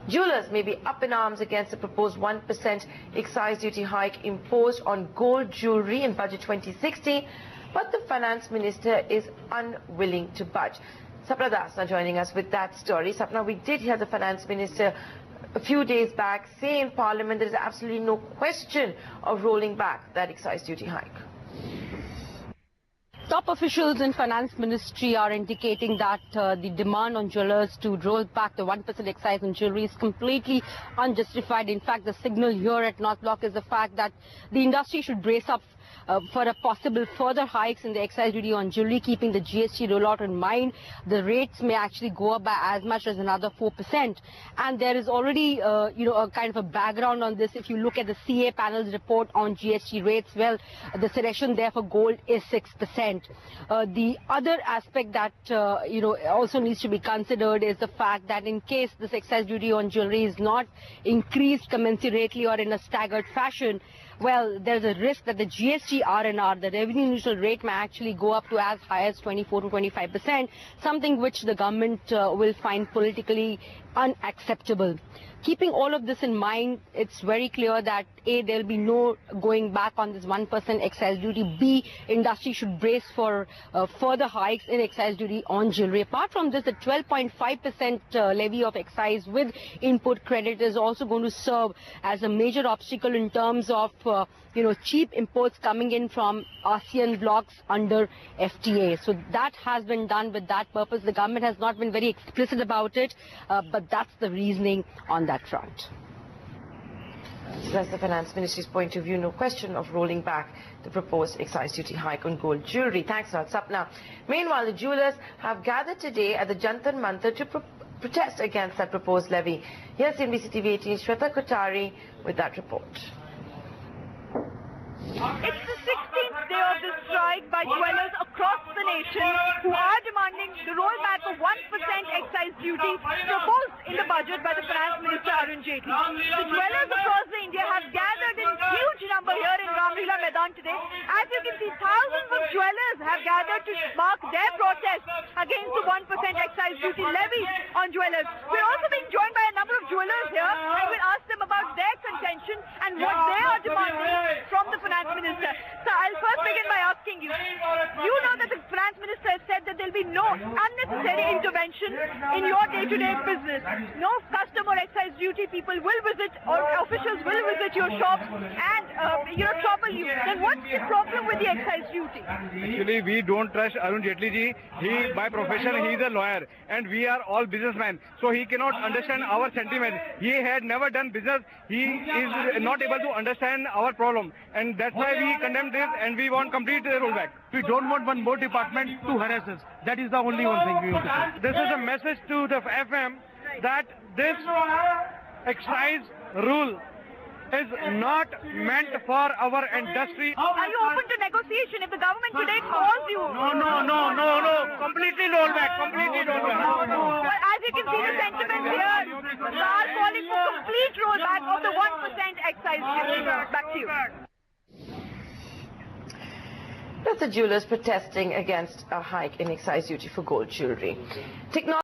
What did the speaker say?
Jewelers may be up in arms against the proposed 1% excise duty hike imposed on gold jewellery in Budget 2060, but the Finance Minister is unwilling to budge. Sapna Das now joining us with that story. Sapna, we did hear the Finance Minister a few days back say in Parliament there is absolutely no question of rolling back that excise duty hike. Top officials in Finance Ministry are indicating that the demand on jewellers to roll back the 1% excise on jewellery is completely unjustified. In fact, the signal here at North Block is the fact that the industry should brace up for a possible further hikes in the excise duty on jewellery, keeping the GST rollout in mind. The rates may actually go up by as much as another 4%. And there is already, a kind of a background on this. If you look at the CA panel's report on GST rates, well, the suggestion there for gold is 6%. The other aspect that, also needs to be considered is the fact that in case this excise duty on jewellery is not increased commensurately or in a staggered fashion, well, there's a risk that the GST R&R, the revenue neutral rate, may actually go up to as high as 24 to 25%, something which the government will find politically unacceptable. Keeping all of this in mind, it's very clear that A, there'll be no going back on this 1% excise duty. B, industry should brace for further hikes in excise duty on jewellery. Apart from this, the 12.5% levy of excise with input credit is also going to serve as a major obstacle in terms of cheap imports coming in from ASEAN blocks under FTA. So that has been done with that purpose. The government has not been very explicit about it, but that's the reasoning on that front. So that's the Finance Ministry's point of view. No question of rolling back the proposed excise duty hike on gold jewellery. Thanks a lot, Sapna. Meanwhile, the jewellers have gathered today at the Jantar Mantar to protest against that proposed levy. Here's CNBC TV 18's Shweta Kothari with that report. It's the 16th day of the strike by jewellers across the nation who are demanding the rollback of 1% excise duty proposed in the budget by the Finance Minister Arun Jaitley. The jewellers across India have gathered in huge number here in Ramlila Maidan today. As you can see, thousands of jewellers have gathered to mark their protest against the 1% excise duty levy on jewellers. We're also being joined by a number of jewellers here, and we'll ask them about their contention and what they are demanding from the Finance Minister. So I'll first begin by asking you, you know that the Finance Minister has said that there'll be no unnecessary intervention in your day-to-day business. No customer excise duty people will visit or officials will visit your shops and trouble you. Then what's the problem with the excise duty? Actually, we don't trust Arun Jaitley ji. He, by profession, he is a lawyer and we are all businessmen. So he cannot understand our sentiment. He had never done business. He is not able to understand our problem. And that's why we condemn this and we want complete rollback. We don't want one more department to harass us. That is the only one thing we want to say. This is a message to the FM that this excise rule is not meant for our industry. Are you open to negotiation if the government today calls you? No. Completely rollback. Well, as you can see the sentiment here, they are calling for complete rollback of the 1% excise duty. Back to you. That's the jewellers protesting against a hike in excise duty for gold jewellery.